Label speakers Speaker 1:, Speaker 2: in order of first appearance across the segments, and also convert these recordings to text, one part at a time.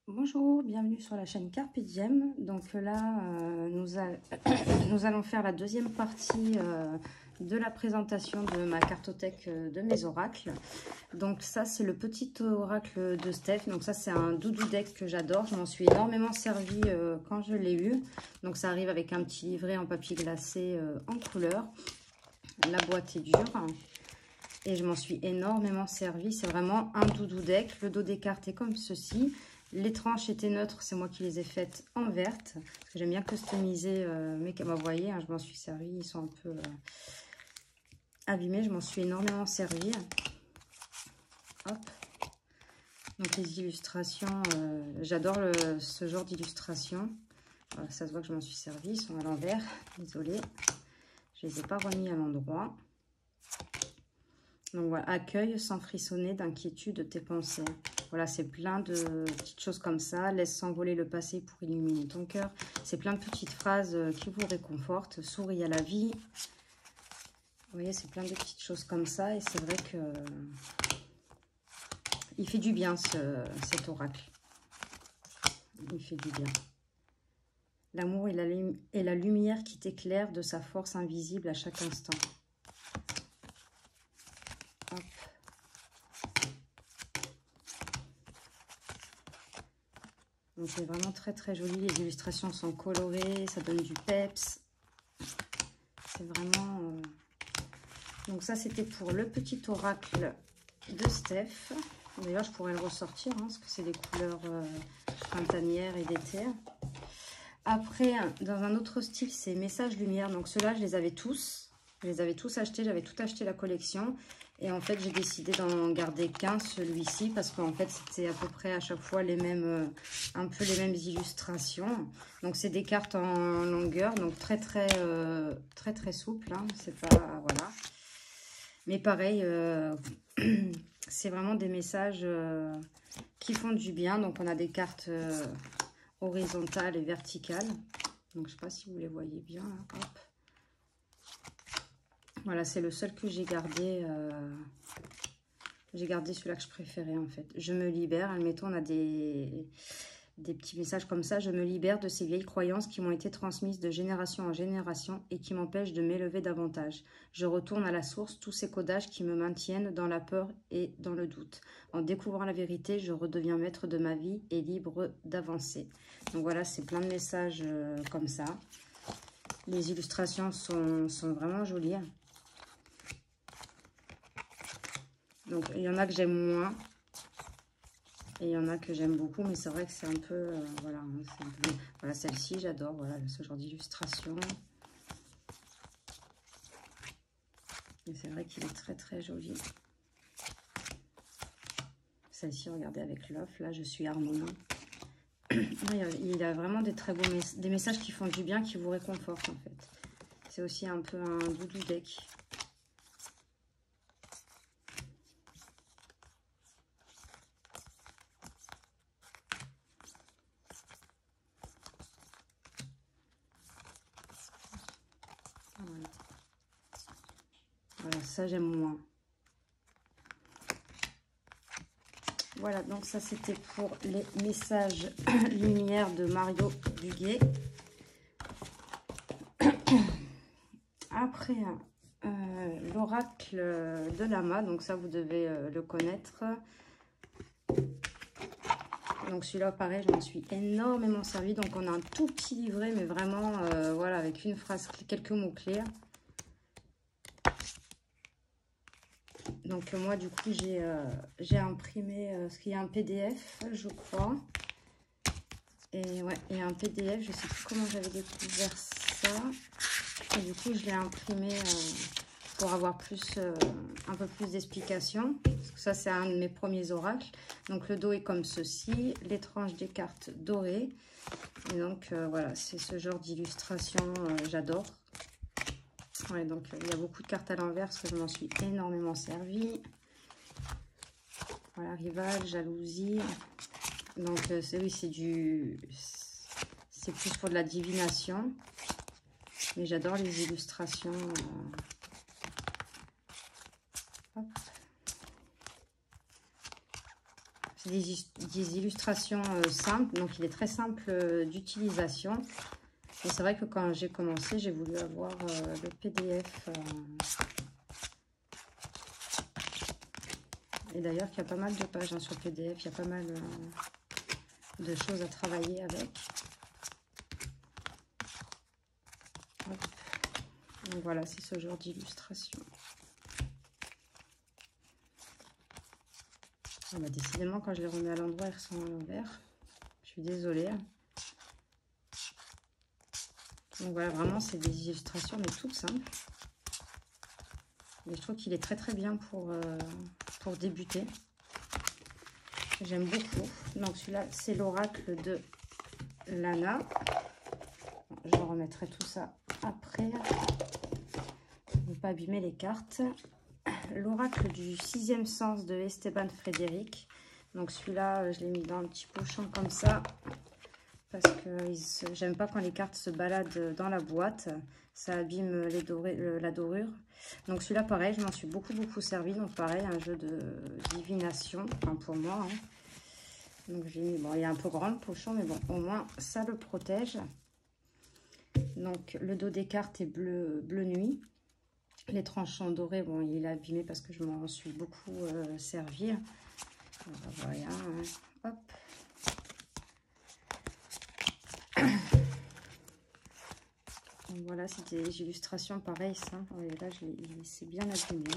Speaker 1: Bonjour, bienvenue sur la chaîne Carpe Diem. Donc là, nous allons faire la deuxième partie de la présentation de ma cartothèque de mes oracles. Donc ça, c'est le petit oracle de Steph. Donc ça, c'est un doudou deck que j'adore. Je m'en suis énormément servi quand je l'ai eu. Donc ça arrive avec un petit livret en papier glacé en couleur. La boîte est dure. Et je m'en suis énormément servi. C'est vraiment un doudou deck. Le dos des cartes est comme ceci. Les tranches étaient neutres, c'est moi qui les ai faites en verte. Parce que j'aime bien customiser mes cartes. Vous voyez, hein, je m'en suis servi. Ils sont un peu abîmés. Je m'en suis énormément servi. Hop. Donc les illustrations, j'adore ce genre d'illustration. Voilà, ça se voit que je m'en suis servi. Ils sont à l'envers. Désolée. Je les ai pas remis à l'endroit. Donc voilà, accueille sans frissonner d'inquiétude tes pensées. Voilà, c'est plein de petites choses comme ça. Laisse s'envoler le passé pour illuminer ton cœur. C'est plein de petites phrases qui vous réconfortent. Souris à la vie. Vous voyez, c'est plein de petites choses comme ça. Et c'est vrai que il fait du bien cet oracle. Il fait du bien. L'amour est la lumière qui t'éclaire de sa force invisible à chaque instant. Hop. Donc c'est vraiment très très joli, les illustrations sont colorées, ça donne du peps. C'est vraiment... Donc ça c'était pour le petit oracle de Steph. D'ailleurs je pourrais le ressortir, hein, parce que c'est des couleurs printanières et d'été. Après, dans un autre style, c'est Message Lumière. Donc ceux-là, je les avais tous. Je les avais tous achetés, j'avais tout acheté la collection. Et en fait, j'ai décidé d'en garder qu'un, celui-ci, parce qu'en fait, c'était à peu près à chaque fois les mêmes, un peu les mêmes illustrations. Donc, c'est des cartes en longueur, donc très souple. Hein, c'est pas, voilà. Mais pareil, c'est vraiment des messages qui font du bien. Donc, on a des cartes horizontales et verticales. Donc, je sais pas si vous les voyez bien. Là. Hop. Voilà, c'est le seul que j'ai gardé. J'ai gardé celui-là que je préférais en fait. Je me libère. Admettons, on a des petits messages comme ça. Je me libère de ces vieilles croyances qui m'ont été transmises de génération en génération et qui m'empêchent de m'élever davantage. Je retourne à la source, tous ces codages qui me maintiennent dans la peur et dans le doute. En découvrant la vérité, je redeviens maître de ma vie et libre d'avancer. Donc voilà, c'est plein de messages comme ça. Les illustrations sont vraiment jolies. Donc, il y en a que j'aime moins. Et il y en a que j'aime beaucoup. Mais c'est vrai que c'est un peu... voilà, voilà celle-ci, j'adore. Voilà, ce genre d'illustration. Et c'est vrai qu'il est très, très joli. Celle-ci, regardez, avec l'offre. Là, je suis harmonie. Il a vraiment des très beaux des messages qui font du bien, qui vous réconfortent, en fait. C'est aussi un peu un doudou deck. Voilà, ça j'aime moins. Voilà, donc ça c'était pour les messages lumière de Mario Duguay. Après, l'oracle de Lama, donc ça vous devez le connaître. Donc celui-là, pareil, je m'en suis énormément servi. Donc on a un tout petit livret, mais vraiment, voilà, avec une phrase, quelques mots-clés. Donc moi, du coup, j'ai imprimé, ce qu'il y a un PDF, je crois. Et ouais, il y a un PDF, je sais plus comment j'avais découvert ça. Et du coup, je l'ai imprimé pour avoir un peu plus d'explications. Parce que ça, c'est un de mes premiers oracles. Donc le dos est comme ceci, les tranches des cartes dorées. Et donc voilà, c'est ce genre d'illustration, j'adore. Ouais, donc il y a beaucoup de cartes à l'envers parce que je m'en suis énormément servi. Voilà, rival, jalousie. Donc oui, c'est plus pour de la divination. Mais j'adore les illustrations. C'est des illustrations simples, donc il est très simple d'utilisation. Et c'est vrai que quand j'ai commencé, j'ai voulu avoir le PDF. Et d'ailleurs, il y a pas mal de pages hein, sur le PDF, il y a pas mal de choses à travailler avec. Hop. Donc voilà, c'est ce genre d'illustration. Ah bah, décidément, quand je les remets à l'endroit, ils sont à l'envers. Je suis désolée. Donc voilà, vraiment, c'est des illustrations, mais toutes simples. Mais je trouve qu'il est très très bien pour débuter. J'aime beaucoup. Donc celui-là, c'est l'oracle de Lana. Je remettrai tout ça après. Pour ne pas abîmer les cartes. L'oracle du sixième sens de Esteban Frédéric. Donc celui-là, je l'ai mis dans un petit pochon comme ça. Parce que j'aime pas quand les cartes se baladent dans la boîte. Ça abîme la dorure. Donc celui-là, pareil, je m'en suis beaucoup servi. Donc pareil, un jeu de divination, enfin pour moi. Hein. Donc j'ai mis, bon, il est un peu grand le pochon, mais bon, au moins ça le protège. Donc le dos des cartes est bleu nuit. Les tranchants dorés, bon, il est abîmé parce que je m'en suis beaucoup servi. Voilà, hein. Hop. Donc voilà, c'est des illustrations pareilles, simples. Là, c'est bien abîmé.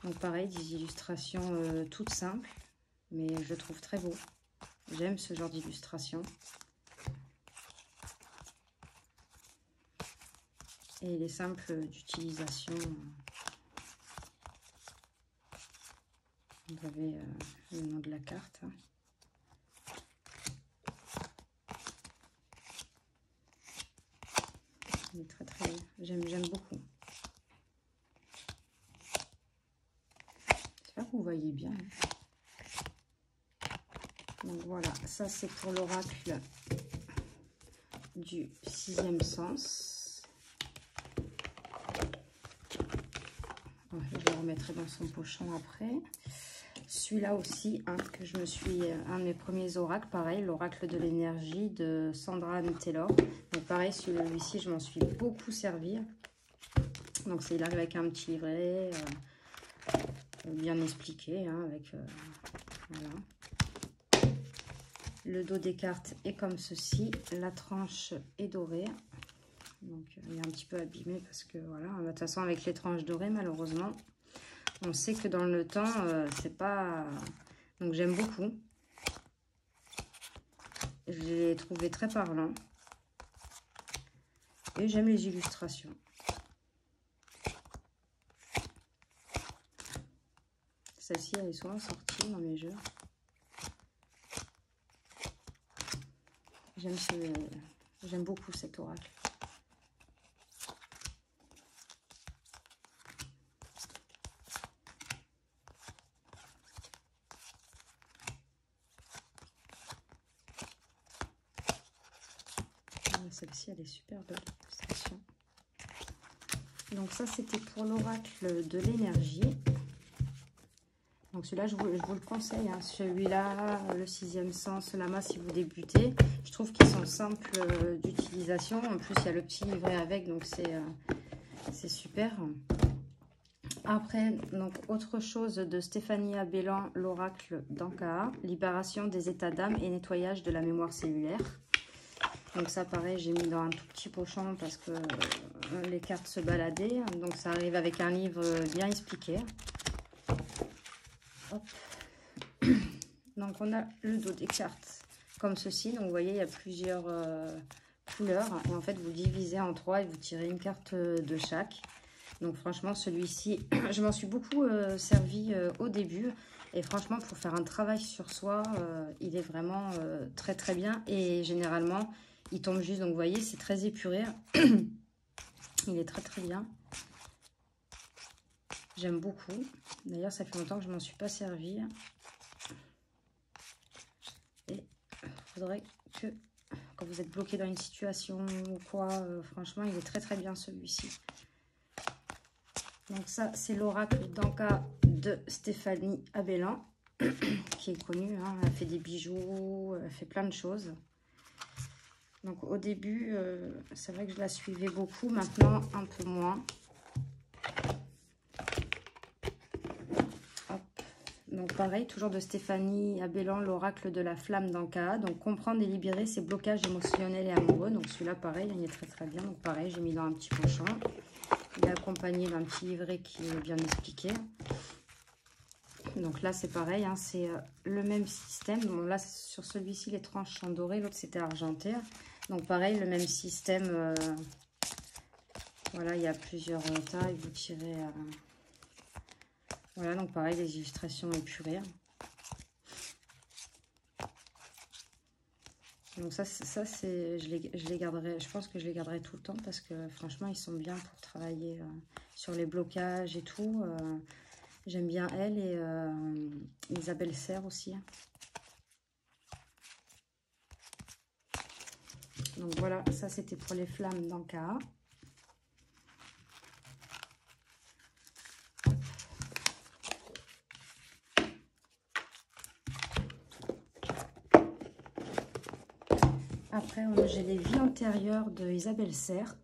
Speaker 1: Donc pareil, des illustrations toutes simples, mais je trouve très beau. J'aime ce genre d'illustration. Et il est simple d'utilisation. Vous avez le nom de la carte. Il est très très... J'aime beaucoup. J'espère que vous voyez bien. Donc voilà, ça c'est pour l'oracle du sixième sens. Ouais, je le remettrai dans son pochon après. Celui-là aussi, hein, que je me suis... un de mes premiers oracles, pareil, l'oracle de l'énergie de Sandra Anne Taylor. Donc pareil, celui-ci, je m'en suis beaucoup servi. Donc il arrive avec un petit livret bien expliqué, hein, avec... voilà. Le dos des cartes est comme ceci. La tranche est dorée. Donc, il est un petit peu abîmé parce que, voilà, de toute façon, avec les tranches dorées, malheureusement, on sait que dans le temps, c'est pas... Donc, j'aime beaucoup. Je l'ai trouvé très parlant. Et j'aime les illustrations. Celle-ci, elle est souvent sortie dans mes jeux. J'aime beaucoup cet oracle. Celle-ci, elle est super belle. Donc ça, c'était pour l'oracle de l'énergie. Donc celui-là, je vous le conseille. Hein. Celui-là, le sixième sens, Lama, si vous débutez. Je trouve qu'ils sont simples d'utilisation. En plus, il y a le petit livret avec, donc c'est super. Après, donc autre chose de Stéphanie Abellan, l'oracle d'Ankaa. Libération des états d'âme et nettoyage de la mémoire cellulaire. Donc ça, pareil, j'ai mis dans un tout petit pochon parce que les cartes se baladaient. Donc ça arrive avec un livre bien expliqué. Hop. Donc on a le dos des cartes comme ceci. Donc vous voyez, il y a plusieurs couleurs. Et en fait, vous divisez en 3 et vous tirez une carte de chaque. Donc franchement, celui-ci, je m'en suis beaucoup servi au début. Et franchement, pour faire un travail sur soi, il est vraiment très très bien. Et généralement, il tombe juste. Donc vous voyez, c'est très épuré. Il est très très bien. J'aime beaucoup. D'ailleurs, ça fait longtemps que je ne m'en suis pas servi. Et il faudrait que, quand vous êtes bloqué dans une situation ou quoi, franchement, il est très très bien celui-ci. Donc ça, c'est l'oracle d'Ankaa de Stéphanie Abellan. qui est connue. Hein. Elle fait des bijoux, elle fait plein de choses. Donc au début, c'est vrai que je la suivais beaucoup. Maintenant, un peu moins. Hop. Donc pareil, toujours de Stéphanie Abellan, l'oracle de la flamme d'Anka. Donc comprendre et libérer ses blocages émotionnels et amoureux. Donc celui-là, pareil, il est très très bien. Donc pareil, j'ai mis dans un petit pochon. Il est accompagné d'un petit livret qui est bien expliqué. Donc là, c'est pareil, hein, c'est le même système. Bon, là, sur celui-ci, les tranches sont dorées. L'autre, c'était argenté. Donc pareil, le même système. Voilà, il y a plusieurs tailles. Vous tirez... Voilà, donc pareil, les illustrations épurées. Donc ça c'est, je les garderai, je pense que je les garderai tout le temps parce que franchement, ils sont bien pour travailler sur les blocages et tout. J'aime bien elle et Isabelle Serre aussi. Donc voilà, ça c'était pour les flammes d'Anka. Après, j'ai les vies antérieures de Isabelle Serre.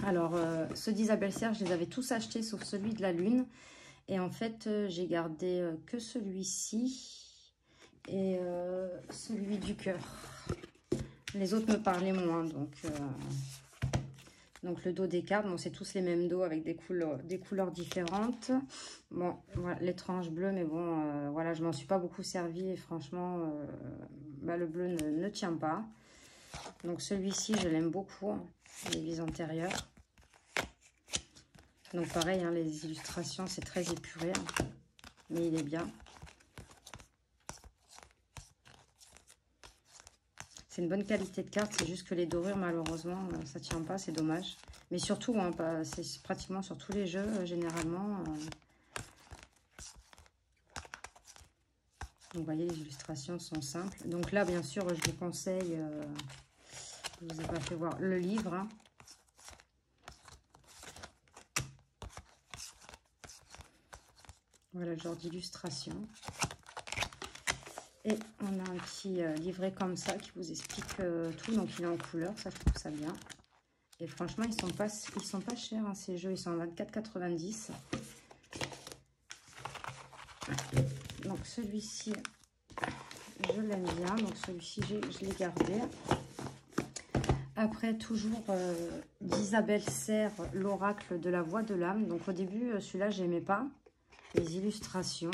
Speaker 1: Alors, ceux d'Isabelle Serre, je les avais tous achetés sauf celui de la Lune. Et en fait, j'ai gardé que celui-ci et celui du cœur. Les autres me parlaient moins. Donc le dos des cartes, bon, c'est tous les mêmes dos avec des couleurs différentes. Bon, voilà, les tranches bleues, mais bon, voilà, je m'en suis pas beaucoup servi et franchement, le bleu ne tient pas. Donc celui-ci, je l'aime beaucoup, hein, les vis antérieures. Donc pareil, hein, les illustrations, c'est très épuré, hein, mais il est bien. C'est une bonne qualité de carte, c'est juste que les dorures, malheureusement, ça tient pas, c'est dommage. Mais surtout, hein, c'est pratiquement sur tous les jeux, généralement. Donc, vous voyez, les illustrations sont simples. Donc là, bien sûr, je vous conseille, je ne vous ai pas fait voir le livre. Hein. Voilà le genre d'illustration. Et on a un petit livret comme ça qui vous explique tout. Donc, il est en couleur, ça, je trouve ça bien. Et franchement, ils sont pas chers, hein, ces jeux. Ils sont à 24,90 €. Donc, celui-ci, je l'aime bien. Donc, celui-ci, je l'ai gardé. Après, toujours d'Isabelle Serre, l'oracle de la voix de l'âme. Donc, au début, celui-là, je n'aimais pas les illustrations.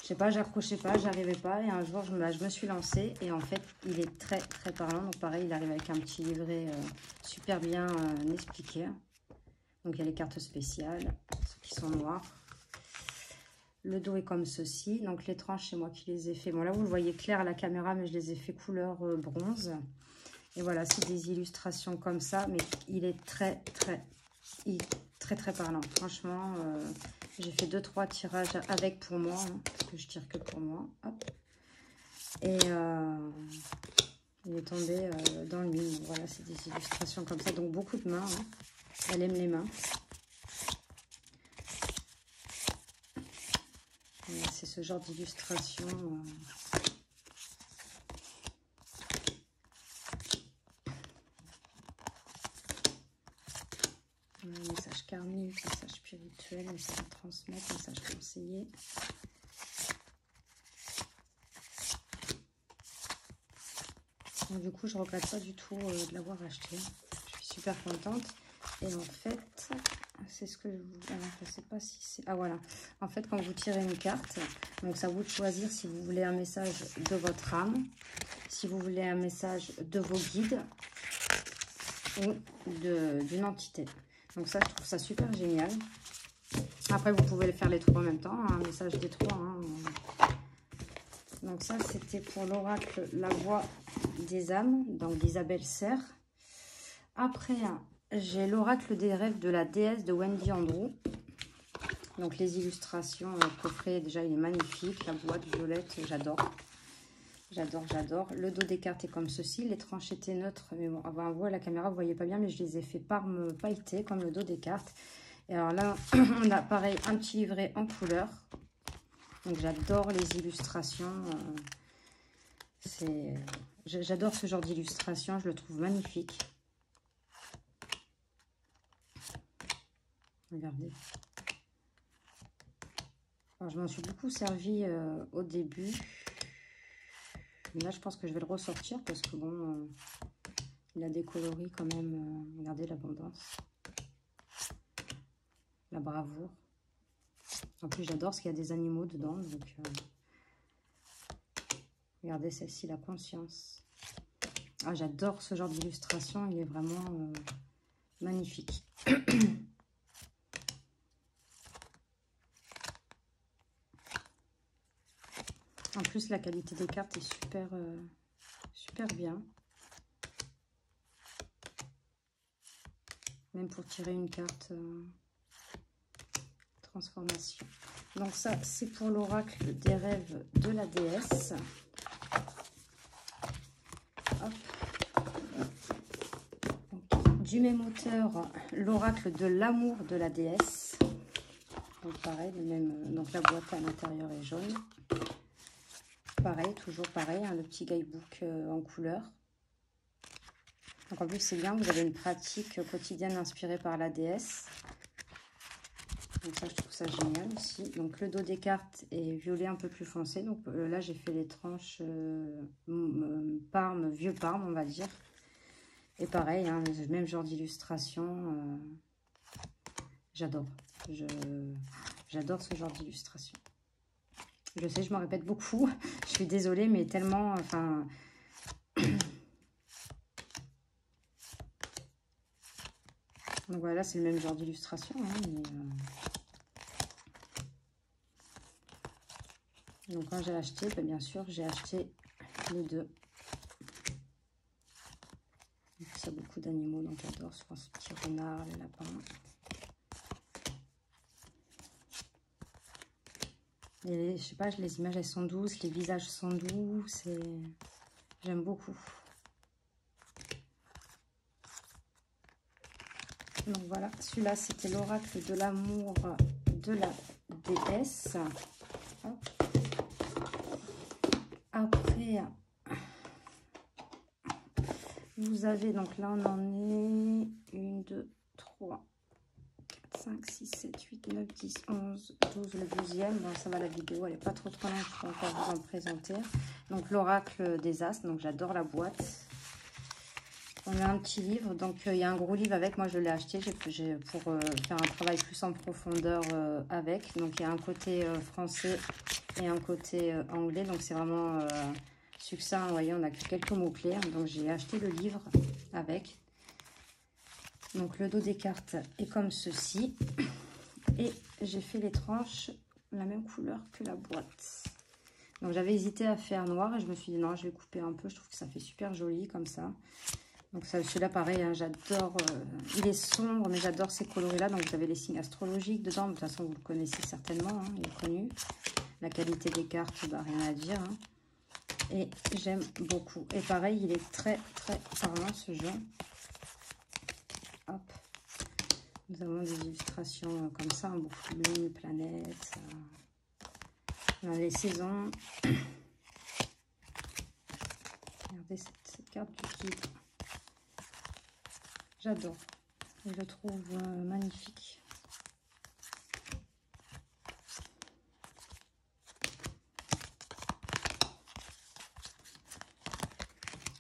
Speaker 1: Je sais pas, j'accrochais pas, j'arrivais pas. Et un jour, je me suis lancée. Et en fait, il est très, très parlant. Donc, pareil, il arrive avec un petit livret super bien expliqué. Donc, il y a les cartes spéciales, ceux qui sont noirs. Le dos est comme ceci. Donc, les tranches, c'est moi qui les ai fait. Bon, là, vous le voyez clair à la caméra, mais je les ai fait couleur bronze. Et voilà, c'est des illustrations comme ça. Mais il est très, très parlant. Franchement... j'ai fait 2-3 tirages avec pour moi, hein, parce que je tire que pour moi. Hop. Et il est tombé dans le mine. Voilà, c'est des illustrations comme ça. Donc beaucoup de mains. Hein. Elle aime les mains. C'est ce genre d'illustration. Message karmique, message spirituel, message à transmettre, message conseillé. Donc, du coup, je ne regrette pas du tout de l'avoir acheté. Je suis super contente. Et en fait, c'est ce que je vous... Alors, je ne sais pas si c'est... Ah, voilà. En fait, quand vous tirez une carte, donc ça vous de choisir si vous voulez un message de votre âme, si vous voulez un message de vos guides ou d'une entité. Donc ça, je trouve ça super génial. Après, vous pouvez faire les trois en même temps, hein, un message des trois. Hein. Donc ça, c'était pour l'oracle La Voix des âmes, donc d'Isabelle Serre. Après, j'ai l'oracle des rêves de la déesse de Wendy Andrew. Donc les illustrations, le coffret, déjà, il est magnifique. La boîte violette, j'adore. J'adore. Le dos des cartes est comme ceci. Les tranches étaient neutres. Mais bon, vous à la caméra, vous ne voyez pas bien, mais je les ai fait pailleter comme le dos des cartes. Et alors là, on a pareil, un petit livret en couleur. Donc j'adore les illustrations. J'adore ce genre d'illustration, je le trouve magnifique. Regardez. Alors, je m'en suis beaucoup servi au début. Mais là, je pense que je vais le ressortir parce que bon, il a des coloris quand même. Regardez l'abondance. La bravoure. En plus, j'adore parce qu'il y a des animaux dedans. Donc, regardez celle-ci, la conscience. Ah, j'adore ce genre d'illustration. Il est vraiment magnifique. En plus, la qualité des cartes est super bien. Même pour tirer une carte transformation. Donc ça, c'est pour l'oracle des rêves de la déesse. Hop. Donc, du même auteur, l'oracle de l'amour de la déesse. Donc pareil, donc la boîte à l'intérieur est jaune. Pareil, toujours pareil, hein, le petit guidebook en couleur. Donc en plus c'est bien, vous avez une pratique quotidienne inspirée par la déesse. Donc ça, je trouve ça génial aussi. Donc le dos des cartes est violet un peu plus foncé. Donc là, j'ai fait les tranches Parme, vieux Parme, on va dire. Et pareil, hein, le même genre d'illustration. J'adore. J'adore ce genre d'illustration. Je sais, je me répète beaucoup. Je suis désolée, mais tellement... Enfin... Donc voilà, c'est le même genre d'illustration. Hein, mais, donc quand j'ai acheté, ben, bien sûr, j'ai acheté les deux. Il y a beaucoup d'animaux, donc j'adore ce petit renard, le lapin. Et je sais pas, les images elles sont douces, les visages sont doux, j'aime beaucoup. Donc voilà, celui-là c'était l'oracle de l'amour de la déesse. Hop. Après, vous avez, donc là on en est 1, 2, 3, 4, 5, 6, 7, 8, 9, 10, 11, 12, le 12e. Bon, ça va, la vidéo, elle n'est pas trop longue, je peux encore vous en présenter. Donc, l'oracle des astres. Donc, j'adore la boîte. On a un petit livre. Donc, il y a un gros livre avec. Moi, je l'ai acheté pour faire un travail plus en profondeur avec. Donc, il y a un côté français et un côté anglais. Donc, c'est vraiment succinct. Vous voyez, on a que quelques mots-clés. Donc, j'ai acheté le livre avec. Donc, le dos des cartes est comme ceci. Et j'ai fait les tranches la même couleur que la boîte. Donc, j'avais hésité à faire noir et je me suis dit non, je vais couper un peu. Je trouve que ça fait super joli comme ça. Donc, celui-là, pareil, hein, j'adore. Il est sombre, mais j'adore ces coloris-là. Donc, vous avez les signes astrologiques dedans. De toute façon, vous le connaissez certainement. Hein, il est connu. La qualité des cartes, bah, rien à dire. Hein. Et j'aime beaucoup. Et pareil, il est très parlant, ce jeu. Hop. Nous avons des illustrations comme ça, beaucoup de lunes, planètes, les saisons. Regardez cette carte du guide. J'adore. Je le trouve magnifique.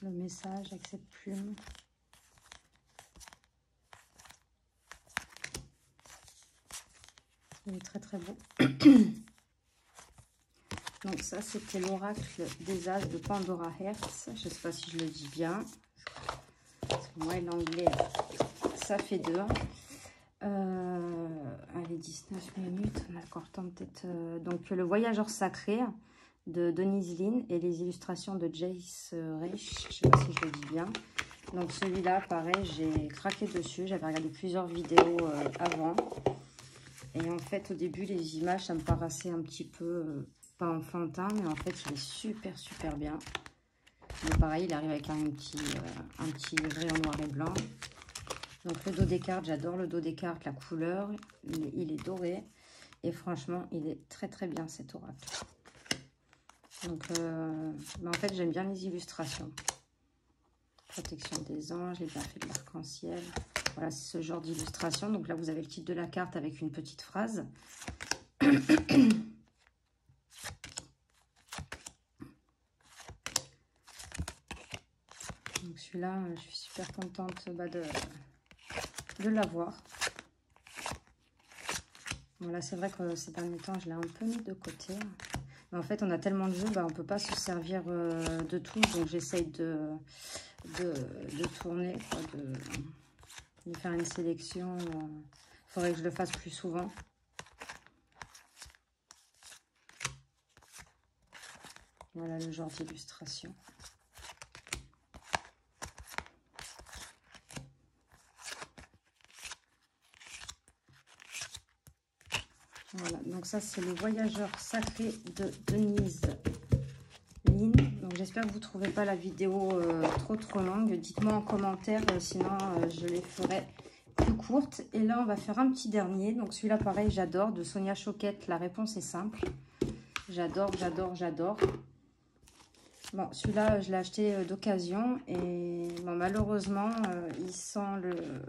Speaker 1: Le message avec cette plume. Il est très beau. Donc ça, c'était l'oracle des As de Pandora Hertz. Je ne sais pas si je le dis bien. Parce que moi, l'anglais, ça fait 2. Allez, 19 minutes. On a encore le temps peut-être... donc, le voyageur sacré de Denise Lin et les illustrations de Jace Reich. Je ne sais pas si je le dis bien. Donc, celui-là, pareil, j'ai craqué dessus. J'avais regardé plusieurs vidéos avant. Et en fait, au début, les images, ça me paraissait un petit peu, pas enfantin, mais en fait, il est super bien. Mais pareil, il arrive avec un petit livret en noir et blanc. Donc, le dos des cartes, j'adore le dos des cartes, la couleur, il est doré. Et franchement, il est très très bien cet oracle. Donc, en fait, j'aime bien les illustrations. Protection des anges, les bienfaits de l'arc-en-ciel. Voilà, c'est ce genre d'illustration. Donc là, vous avez le titre de la carte avec une petite phrase. Donc celui-là, je suis super contente de l'avoir. Voilà, c'est vrai que ces derniers temps, je l'ai un peu mis de côté. Mais en fait, on a tellement de jeux, on ne peut pas se servir de tout. Donc j'essaye de tourner, quoi, de faire une sélection. Il faudrait que je le fasse plus souvent. Voilà le genre d'illustration. Voilà, donc ça c'est le voyageur sacré de Denise Linn. Donc j'espère que vous ne trouvez pas la vidéo trop longue. Dites-moi en commentaire, sinon je les ferai plus courtes. Et là on va faire un petit dernier. Donc celui-là pareil, j'adore, de Sonia Choquette. La réponse est simple. J'adore, j'adore, j'adore. Bon, celui-là, je l'ai acheté d'occasion et bon, malheureusement, il sent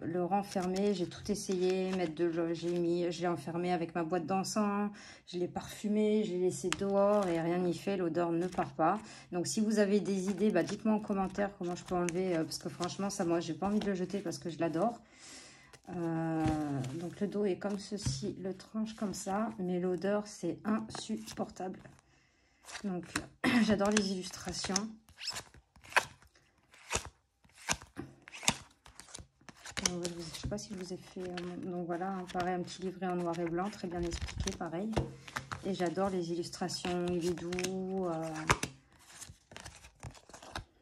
Speaker 1: le renfermer. J'ai tout essayé, je l'ai enfermé avec ma boîte d'encens, je l'ai parfumé, je l'ai laissé dehors et rien n'y fait, l'odeur ne part pas. Donc, si vous avez des idées, bah, dites-moi en commentaire comment je peux enlever, parce que franchement, ça, moi, j'ai pas envie de le jeter parce que je l'adore. Donc, le dos est comme ceci, le tranche comme ça, mais l'odeur, c'est insupportable. Donc, j'adore les illustrations. Je ne sais pas si je vous ai fait... donc voilà, pareil, un petit livret en noir et blanc, très bien expliqué, pareil. Et j'adore les illustrations, il est doux.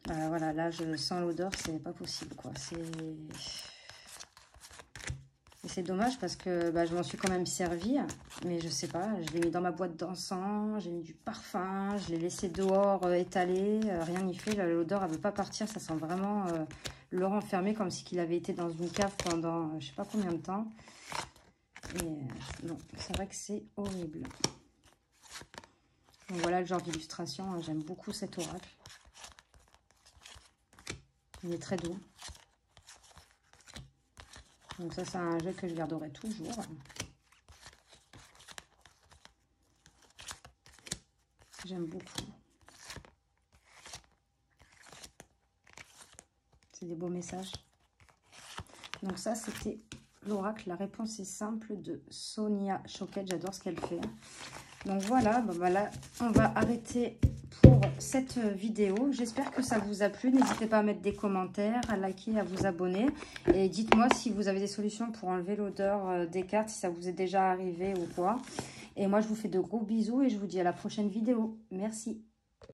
Speaker 1: Voilà, là, je sens l'odeur, c'est pas possible, quoi. C'est dommage parce que bah, je m'en suis quand même servi, mais je sais pas, je l'ai mis dans ma boîte d'encens, j'ai mis du parfum, je l'ai laissé dehors étalé, rien n'y fait, l'odeur elle veut pas partir, ça sent vraiment le renfermer comme si il avait été dans une cave pendant je sais pas combien de temps. Et non, c'est vrai que c'est horrible. Donc voilà le genre d'illustration, hein, j'aime beaucoup cet oracle. Il est très doux. Donc ça, c'est un jeu que je garderai toujours. J'aime beaucoup. C'est des beaux messages. Donc ça, c'était l'oracle. La réponse est simple de Sonia Choquette. J'adore ce qu'elle fait. Donc voilà, bon, voilà, on va arrêter pour cette vidéo. J'espère que ça vous a plu. N'hésitez pas à mettre des commentaires, à liker, à vous abonner. Et dites-moi si vous avez des solutions pour enlever l'odeur des cartes, si ça vous est déjà arrivé ou quoi. Et moi, je vous fais de gros bisous et je vous dis à la prochaine vidéo. Merci.